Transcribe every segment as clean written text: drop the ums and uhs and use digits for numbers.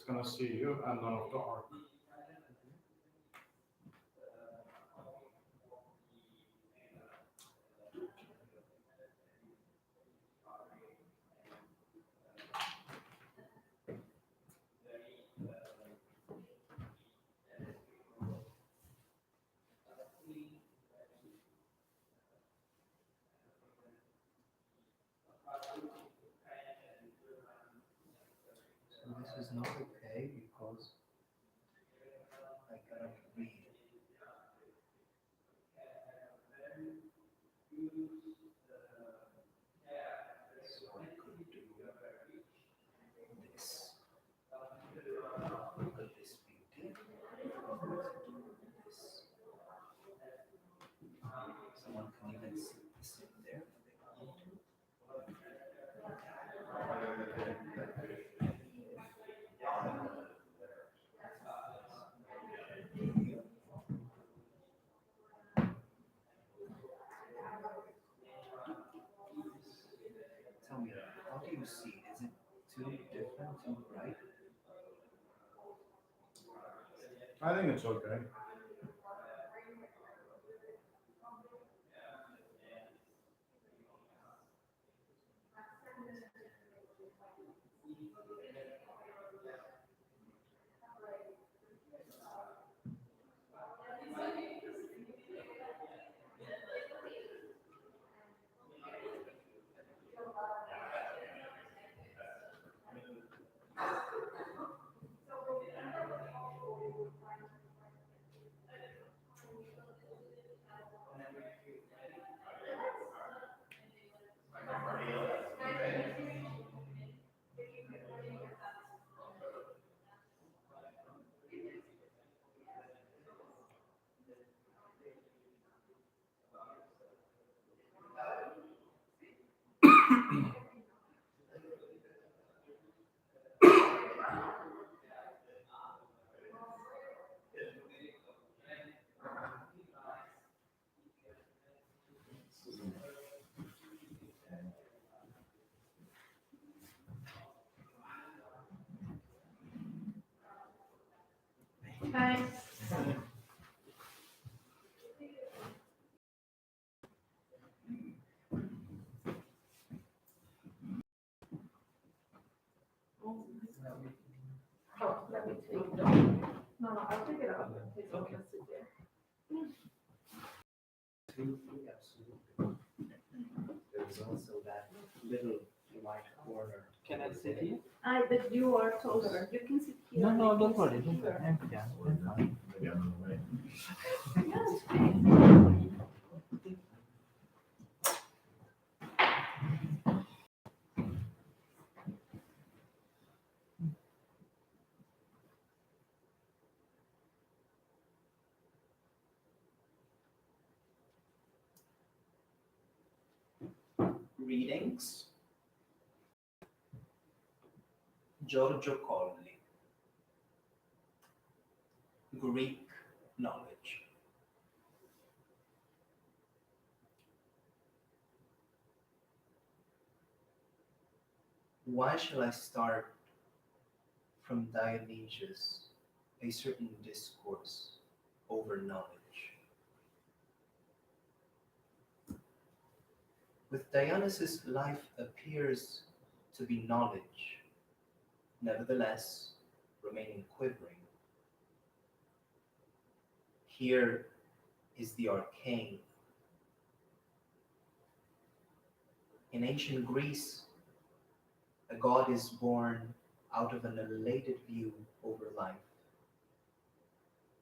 It's gonna see you and none of the arc. So this is not okay because I cannot read. So I could do this. Could this be different? This. Someone can even sit this in there if they want to. Tell me, how do you see it? Is it too different, too bright? I think it's okay. Hi. Oh, let me take it off. No, I'll take it off. It's okay. Sit there. Absolutely. There's also that little white corner. Can I sit here? But you are taller. You can sit here. No, no, You don't can worry. sit Don't worry. here. I'm fine. Maybe I'm in the way. Yeah, it's great. Readings. Giorgio Colli. Greek knowledge. Why shall I start from Dionysius, a certain discourse over knowledge? With Dionysus, life appears to be knowledge, nevertheless remaining quivering. Here is the arcane. In ancient Greece, a god is born out of an elated view over life,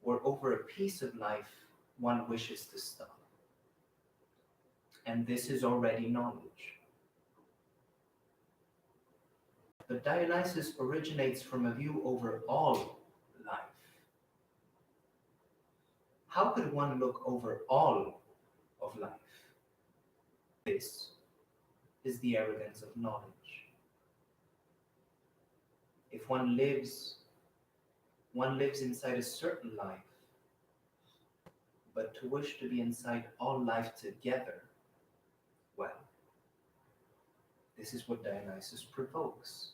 or over a piece of life one wishes to stop. And this is already knowledge. But Dionysus originates from a view over all life. How could one look over all of life? This is the arrogance of knowledge. If one lives inside a certain life, but to wish to be inside all life together, well, this is what Dionysus provokes.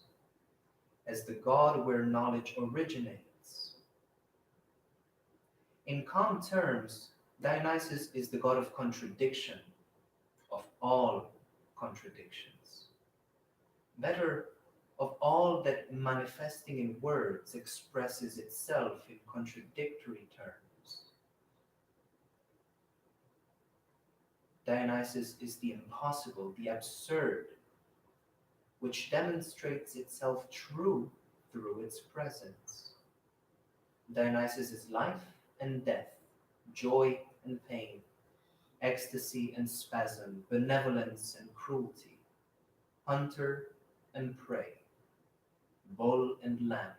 as the god where knowledge originates. In calm terms, Dionysus is the god of contradiction, of all contradictions. Better, of all that manifesting in words expresses itself in contradictory terms. Dionysus is the impossible, the absurd, which demonstrates itself true through its presence. Dionysus is life and death, joy and pain, ecstasy and spasm, benevolence and cruelty, hunter and prey, bull and lamb,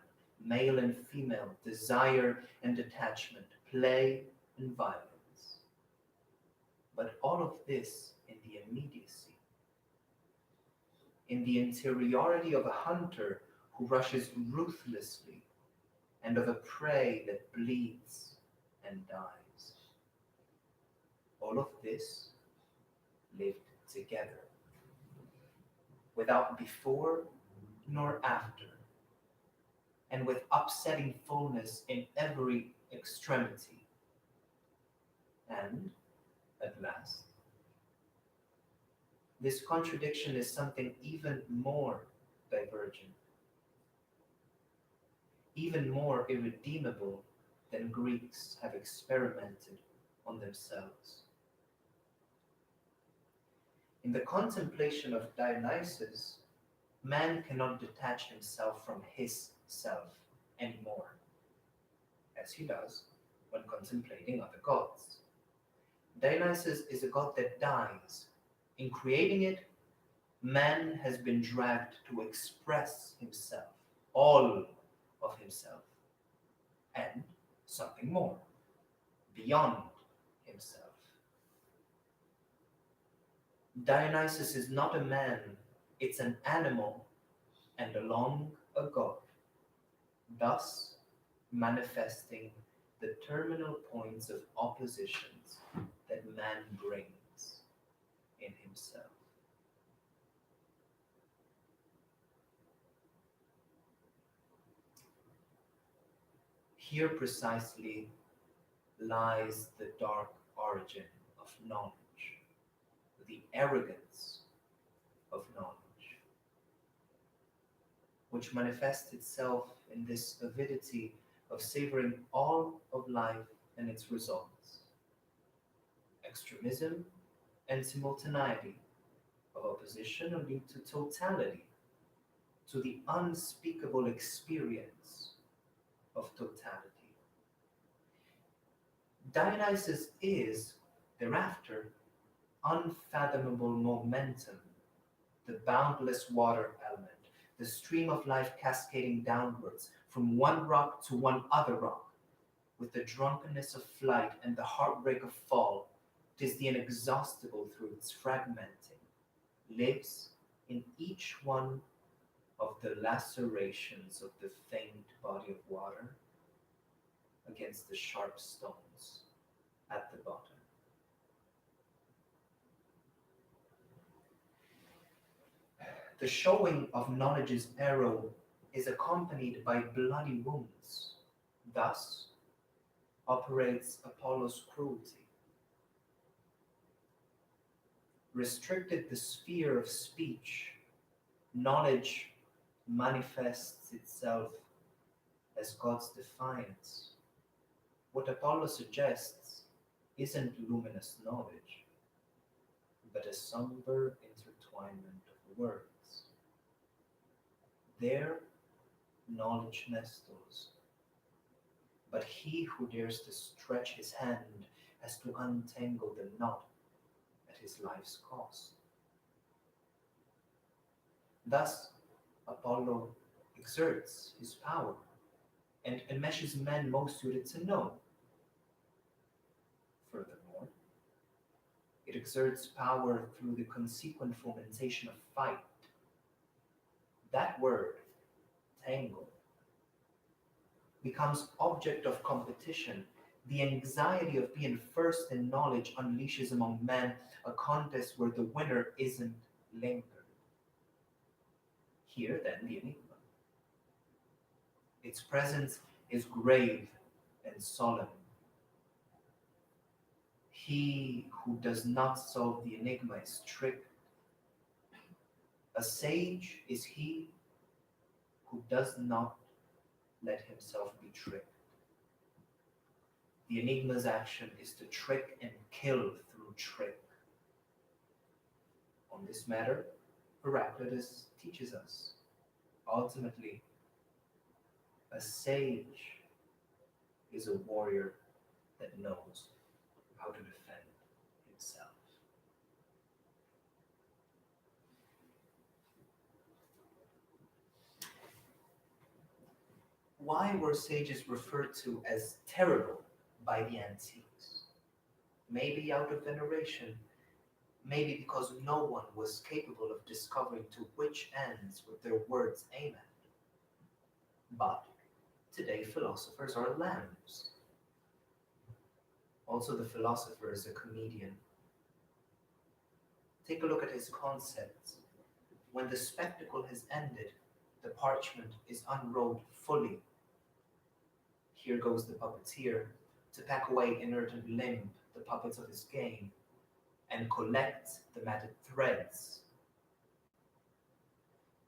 male and female, desire and attachment, play and violence. But all of this in the immediacy, in the interiority of a hunter who rushes ruthlessly, and of a prey that bleeds and dies. All of this lived together, without before nor after, and with upsetting fullness in every extremity. And, at last, this contradiction is something even more divergent, even more irredeemable than Greeks have experimented on themselves. In the contemplation of Dionysus, man cannot detach himself from his self anymore, as he does when contemplating other gods. Dionysus is a god that dies. In creating it, man has been dragged to express himself, all of himself, and something more, beyond himself. Dionysus is not a man, it's an animal, and along a god, thus manifesting the terminal points of oppositions that man brings in himself. Here precisely lies the dark origin of knowledge, the arrogance of knowledge, which manifests itself in this avidity of savoring all of life and its results, extremism and simultaneity, of opposition lead to totality, to the unspeakable experience of totality. Dionysus is, thereafter, unfathomable momentum, the boundless water element, the stream of life cascading downwards from one rock to one other rock, with the drunkenness of flight and the heartbreak of fall. It is the inexhaustible through its fragmenting, lives in each one of the lacerations of the faint body of water against the sharp stones at the bottom. The showing of knowledge's arrow is accompanied by bloody wounds. Thus operates Apollo's cruelty. Restricted the sphere of speech, knowledge manifests itself as God's defiance. What Apollo suggests isn't luminous knowledge, but a somber intertwinement of words. There, knowledge nestles, but he who dares to stretch his hand has to untangle the knot at his life's cost. Thus, Apollo exerts his power and enmeshes men most suited to know. Furthermore, it exerts power through the consequent fomentation of fight. That word, tangle, becomes object of competition. The anxiety of being first in knowledge unleashes among men a contest where the winner isn't lingered. Here then the enigma. Its presence is grave and solemn. He who does not solve the enigma is tricked. A sage is he who does not let himself be tricked. The enigma's action is to trick and kill through trick. On this matter, Heraclitus teaches us. Ultimately, a sage is a warrior that knows how to defend himself. Why were sages referred to as terrible by the antiques? Maybe out of veneration, maybe because no one was capable of discovering to which ends would their words aim at. But today philosophers are lambs. Also, the philosopher is a comedian. Take a look at his concepts. When the spectacle has ended, the parchment is unrolled fully. Here goes the puppeteer to pack away inert and limp the puppets of his game and collect the matted threads.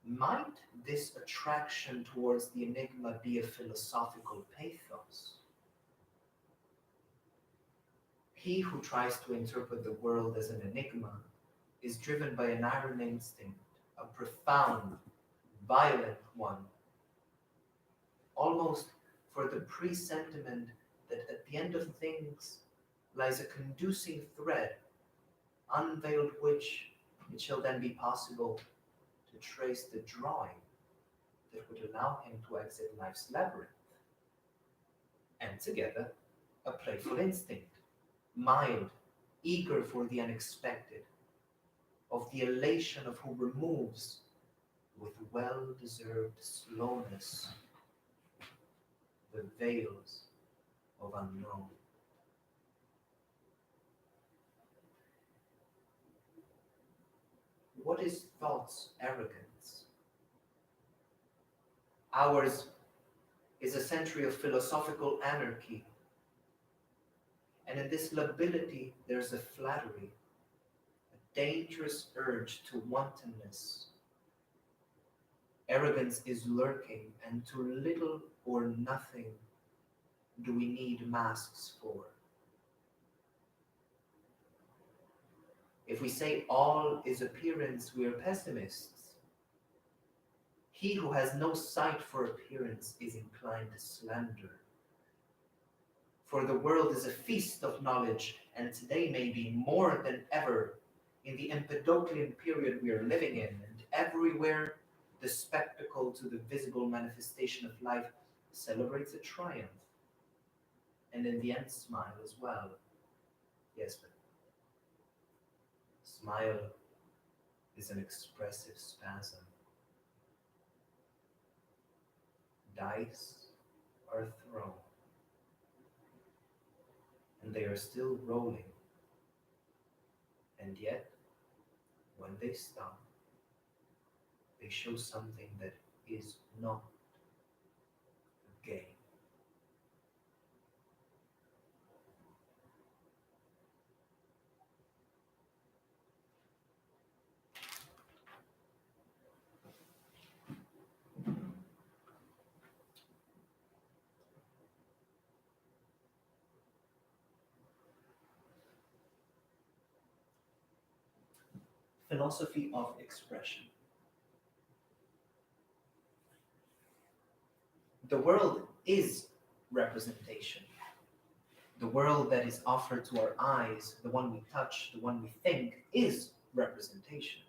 Might this attraction towards the enigma be a philosophical pathos? He who tries to interpret the world as an enigma is driven by an iron instinct, a profound, violent one, almost for the presentiment that at the end of things lies a conducing thread, unveiled which it shall then be possible to trace the drawing that would allow him to exit life's labyrinth. And together, a playful instinct, mild, eager for the unexpected, of the elation of who removes, with well-deserved slowness, the veils of unknown. What is thought's arrogance? Ours is a century of philosophical anarchy. And in this lability, there's a flattery, a dangerous urge to wantonness. Arrogance is lurking, and to little or nothing do we need masks for. If we say all is appearance, we are pessimists. He who has no sight for appearance is inclined to slander. For the world is a feast of knowledge, and today may be more than ever in the Empedoclean period we are living in, and everywhere the spectacle to the visible manifestation of life celebrates a triumph, and in the end smile as well. Yes, but smile is an expressive spasm. Dice are thrown, and they are still rolling, and yet, when they stop, they show something that is not a game. Philosophy of expression. The world is representation. The world that is offered to our eyes, the one we touch, the one we think, is representation.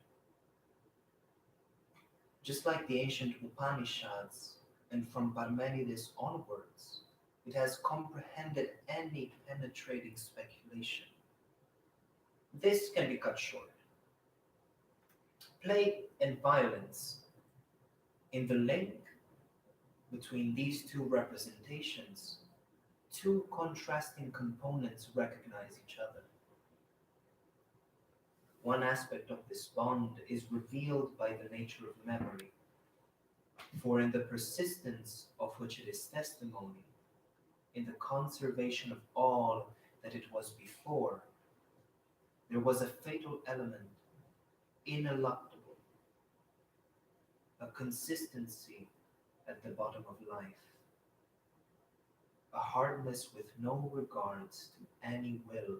Just like the ancient Upanishads, and from Parmenides onwards, it has comprehended any penetrating speculation. This can be cut short. Play and violence in the link between these two representations, two contrasting components recognize each other. One aspect of this bond is revealed by the nature of memory. For in the persistence of which it is testimony, in the conservation of all that it was before, there was a fatal element, ineluctable, a consistency at the bottom of life, a hardness with no regards to any will,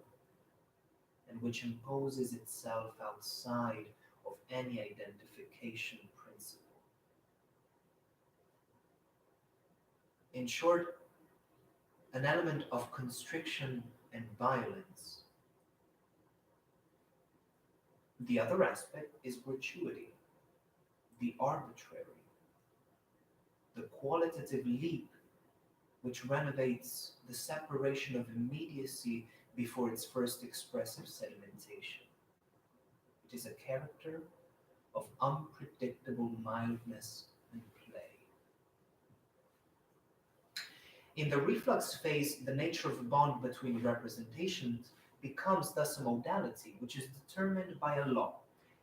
and which imposes itself outside of any identification principle. In short, an element of constriction and violence. The other aspect is gratuity, the arbitrary, the qualitative leap which renovates the separation of immediacy before its first expressive sedimentation. It is a character of unpredictable mildness and play. In the reflux phase, the nature of a bond between representations becomes thus a modality which is determined by a law,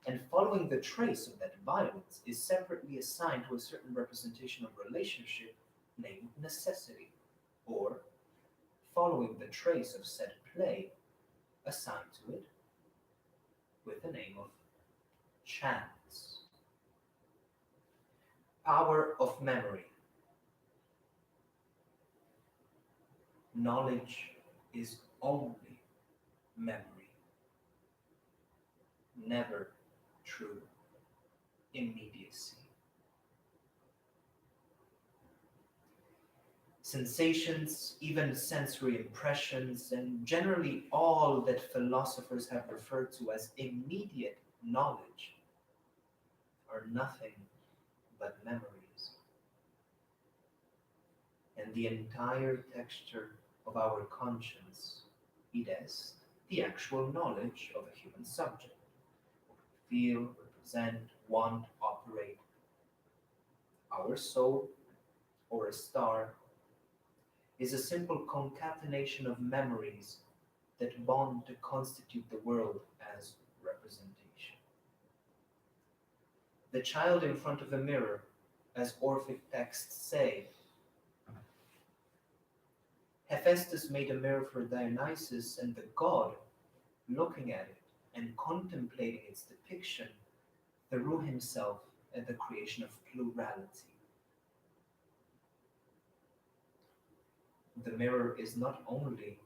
and following the trace of that violence is separately assigned to a certain representation of relationship named necessity, or, following the trace of said play, assigned to it with the name of chance. Power of memory. Knowledge is only memory, never true immediacy. Sensations, even sensory impressions, and generally all that philosophers have referred to as immediate knowledge are nothing but memories. And the entire texture of our conscience, i.e., the actual knowledge of a human subject, what we feel, represent, want, operate, our soul, or a star, is a simple concatenation of memories that bond to constitute the world as representation. The child in front of a mirror, as Orphic texts say, Hephaestus made a mirror for Dionysus, and the god, looking at it and contemplating its depiction, threw himself at the creation of plurality. The mirror is not only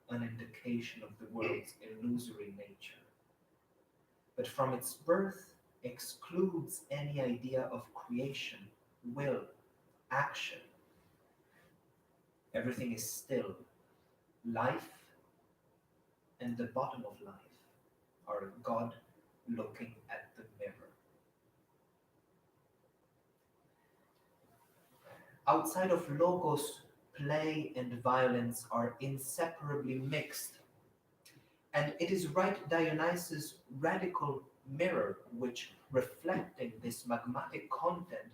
an indication of the world's illusory nature, but from its birth excludes any idea of creation, will, action. Everything is still. Life and the bottom of life are God looking at the mirror. Outside of logos, play and violence are inseparably mixed. And it is right Dionysus' radical mirror which, reflecting this magmatic content,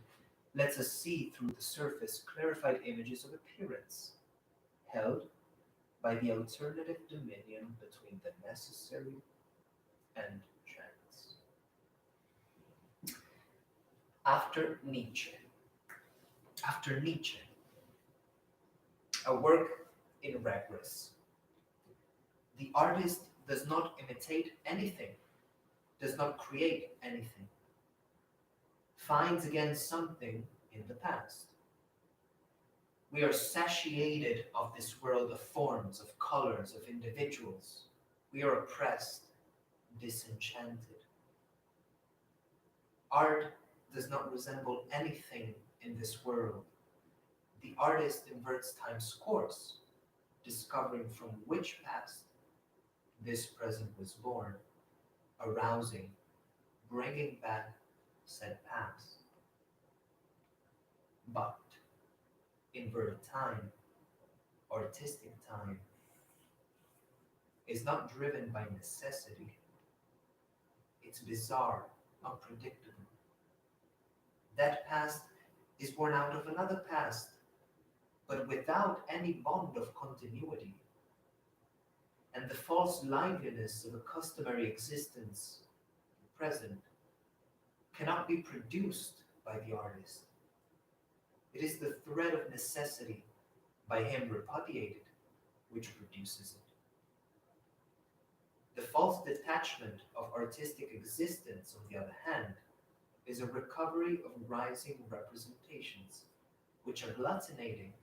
lets us see through the surface clarified images of appearance, held by the alternative dominion between the necessary and chance. After Nietzsche, a work in regress. The artist does not imitate anything, does not create anything, finds again something in the past. We are satiated of this world of forms, of colors, of individuals. We are oppressed, disenchanted. Art does not resemble anything in this world. The artist inverts time's course, discovering from which past this present was born, arousing, bringing back said past. But inverted time, artistic time, is not driven by necessity. It's bizarre, unpredictable. That past is born out of another past, but without any bond of continuity. And the false liveliness of a customary existence, present, cannot be produced by the artist, It is the thread of necessity, by him repudiated, which produces it. The false detachment of artistic existence, on the other hand, is a recovery of rising representations, which agglutinating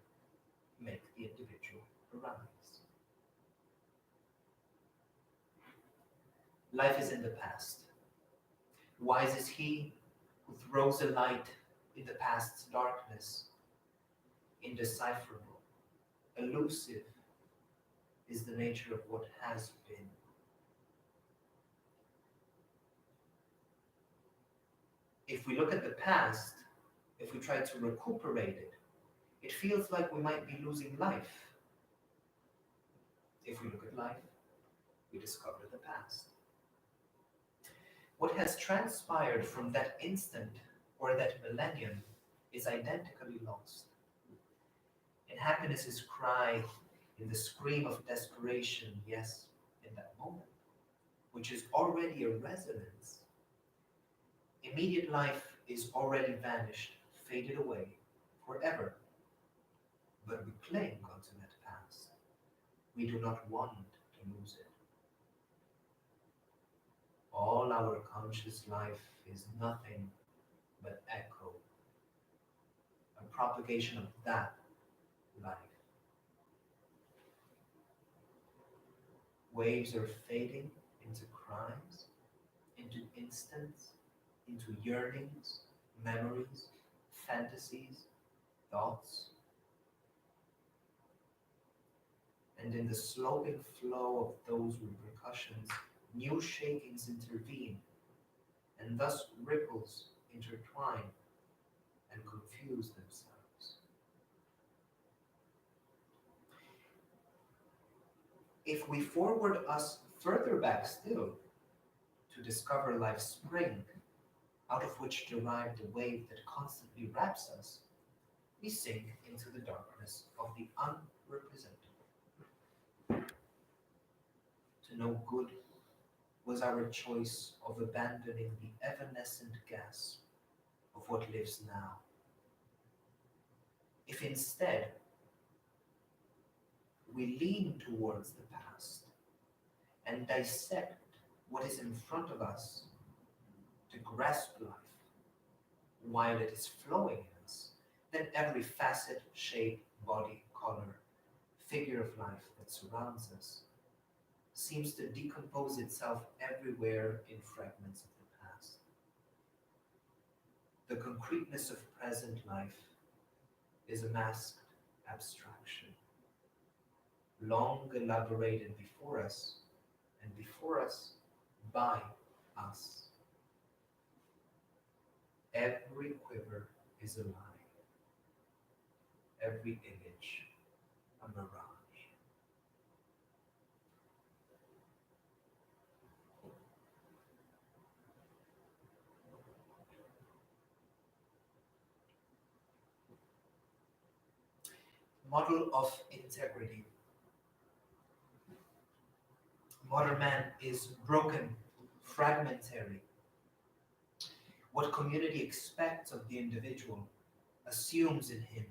make the individual arise. Life is in the past. Wise is he who throws a light in the past's darkness. Indecipherable, elusive is the nature of what has been. If we look at the past, if we try to recuperate it, it feels like we might be losing life. If we look at life, we discover the past. What has transpired from that instant or that millennium is identically lost. And happiness's cry in the scream of desperation, yes, in that moment, which is already a resonance. Immediate life is already vanished, faded away, forever. But we cling onto that past. We do not want to lose it. All our conscious life is nothing but echo, a propagation of that life. Waves are fading into cries, into instants, into yearnings, memories, fantasies, thoughts. And in the sloping flow of those repercussions, new shakings intervene, and thus ripples intertwine and confuse themselves. If we forward us further back still to discover life's spring, out of which derived the wave that constantly wraps us, we sink into the darkness of the unrepresentable. To know good was our choice of abandoning the evanescent gasp of what lives now. If instead we lean towards the past and dissect what is in front of us to grasp life while it is flowing in us, then every facet, shape, body, color, figure of life that surrounds us seems to decompose itself everywhere in fragments of the past. The concreteness of present life is a masked abstraction, long elaborated before us, and before us by us. Every quiver is a lie, every image a mirage. Model of integrity. Modern man is broken, fragmentary. What community expects of the individual, assumes in him,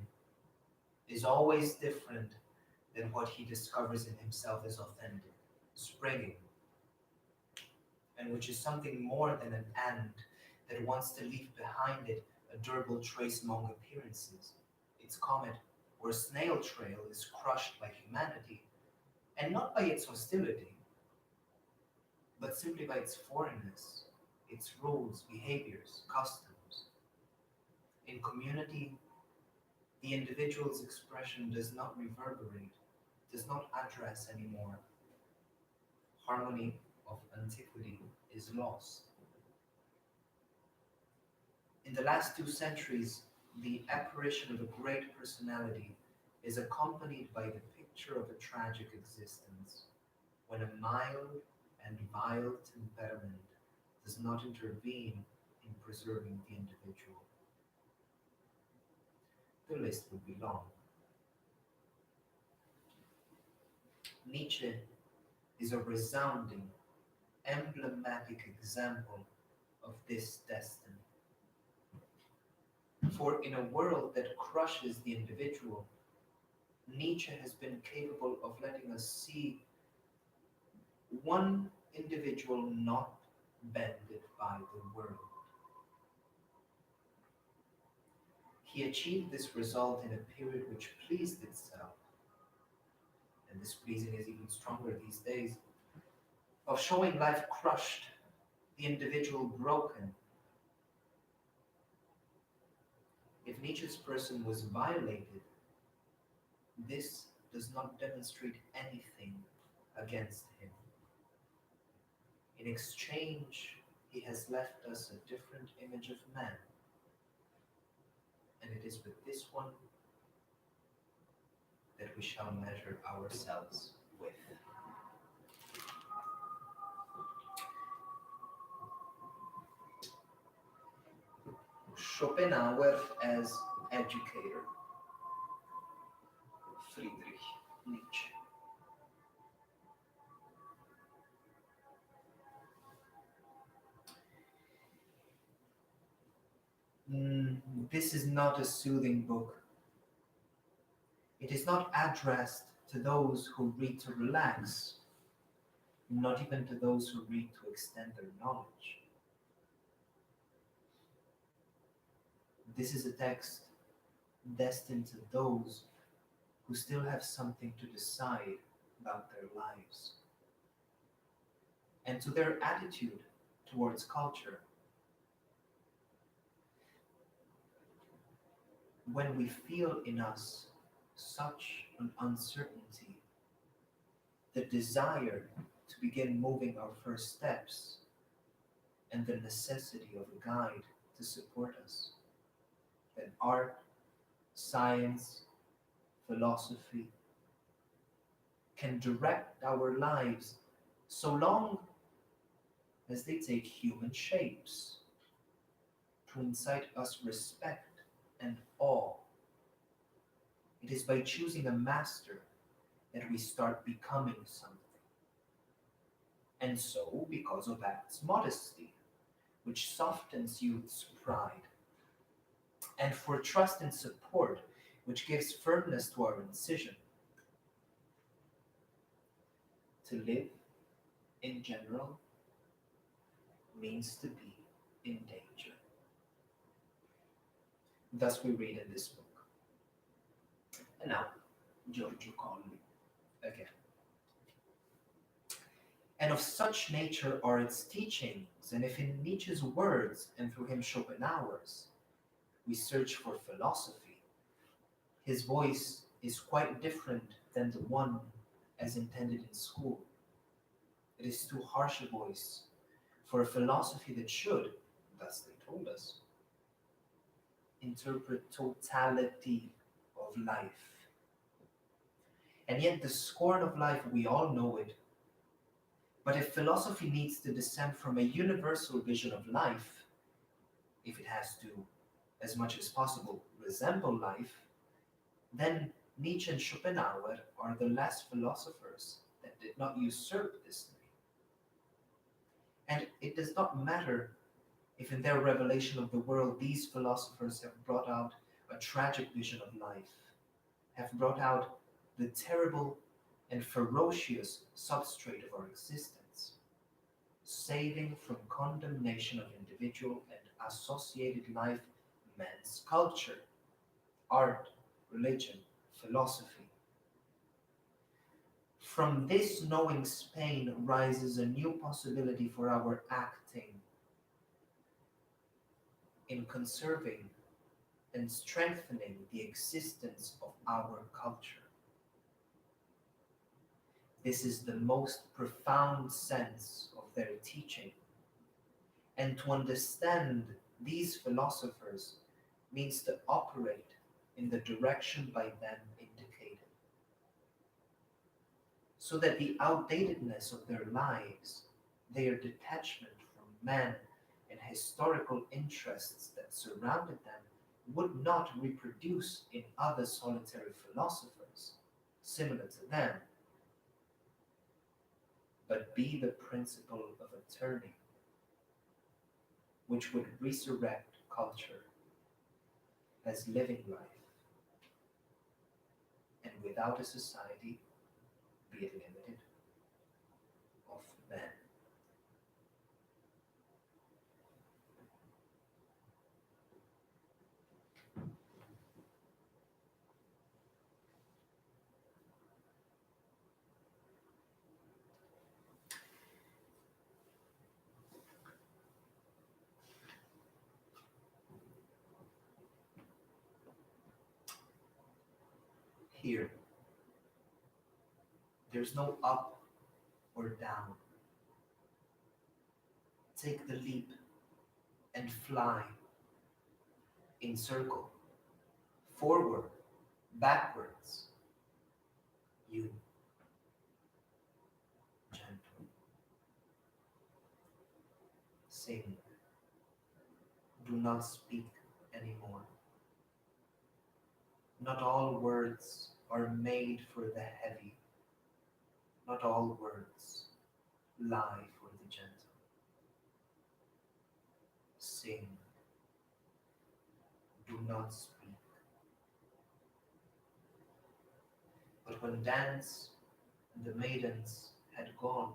is always different than what he discovers in himself as authentic, springing, and which is something more than an ant that wants to leave behind it a durable trace among appearances. Its comet or snail trail is crushed by humanity, and not by its hostility, but simply by its foreignness, its rules, behaviors, customs. In community, the individual's expression does not reverberate, does not address anymore. Harmony of antiquity is lost. In the last 2 centuries, the apparition of a great personality is accompanied by the picture of a tragic existence, when a mild and vile temperament does not intervene in preserving the individual. The list would be long. Nietzsche is a resounding, emblematic example of this destiny. For in a world that crushes the individual, Nietzsche has been capable of letting us see one individual not bended by the world. He achieved this result in a period which pleased itself, and this pleasing is even stronger these days, of showing life crushed, the individual broken. If Nietzsche's person was violated, this does not demonstrate anything against him. In exchange, he has left us a different image of man, and it is with this one that we shall measure ourselves with. Schopenhauer as educator. Friedrich Nietzsche. This is not a soothing book. It is not addressed to those who read to relax, not even to those who read to extend their knowledge. This is a text destined to those who still have something to decide about their lives and to their attitude towards culture. When we feel in us such an uncertainty, the desire to begin moving our first steps, and the necessity of a guide to support us, then art, science, philosophy can direct our lives so long as they take human shapes to incite us respect and awe. It is by choosing a master that we start becoming something. And so, because of acts modesty, which softens youth's pride, and for trust and support, which gives firmness to our incision. To live, in general, means to be in danger. Thus we read in this book. And now, Giorgio Colli again. And of such nature are its teachings, and if in Nietzsche's words, and through him Schopenhauer's, we search for philosophy, his voice is quite different than the one as intended in school. It is too harsh a voice for a philosophy that should, thus they told us, interpret totality of life. And yet the scorn of life, we all know it. But if philosophy needs to descend from a universal vision of life, if it has to, as much as possible, resemble life, then Nietzsche and Schopenhauer are the last philosophers that did not usurp this name. And it does not matter if in their revelation of the world these philosophers have brought out a tragic vision of life, have brought out the terrible and ferocious substrate of our existence, saving from condemnation of individual and associated life man's culture, art, religion, philosophy. From this knowing Spain rises a new possibility for our acting in conserving and strengthening the existence of our culture. This is the most profound sense of their teaching. And to understand these philosophers means to operate in the direction by them indicated. So that the outdatedness of their lives, their detachment from man and historical interests that surrounded them, would not reproduce in other solitary philosophers similar to them, but be the principle of a turning, which would resurrect culture as living life, and without a society, be it limited, of men. Here, there's no up or down. Take the leap and fly in circle, forward, backwards. You, gentle, sing. Do not speak anymore. Not all words are made for the heavy. Not all words lie for the gentle. Sing. Do not speak. But when Dance and the maidens had gone,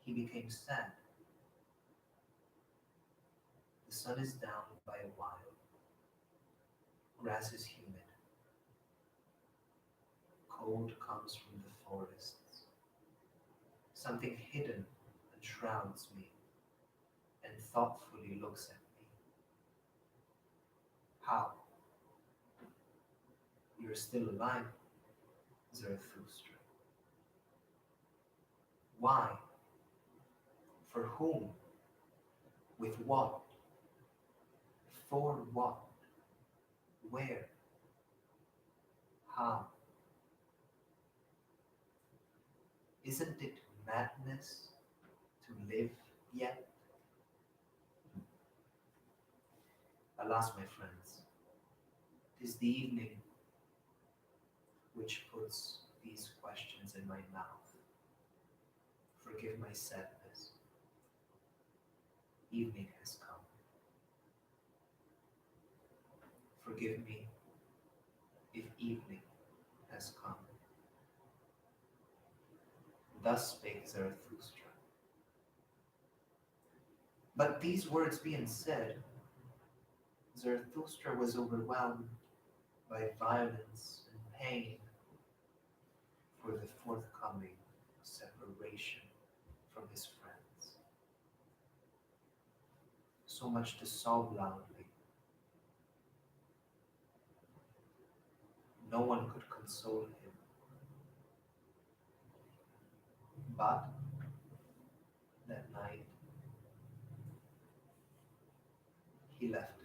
he became sad. The sun is down by a while. Grass is humid. Cold comes from the forests. Something hidden enshrouds me and thoughtfully looks at me. How? You're still alive, Zarathustra. Why? For whom? With what? For what? Where? How? Isn't it madness to live yet? Alas, my friends, 'tis the evening which puts these questions in my mouth. Forgive my sadness. Evening has come. Forgive me if evening has come. Thus spake Zarathustra. But these words being said, Zarathustra was overwhelmed by violence and pain for the forthcoming separation from his friends. So much to sob loudly. No one could console him. But that night, he left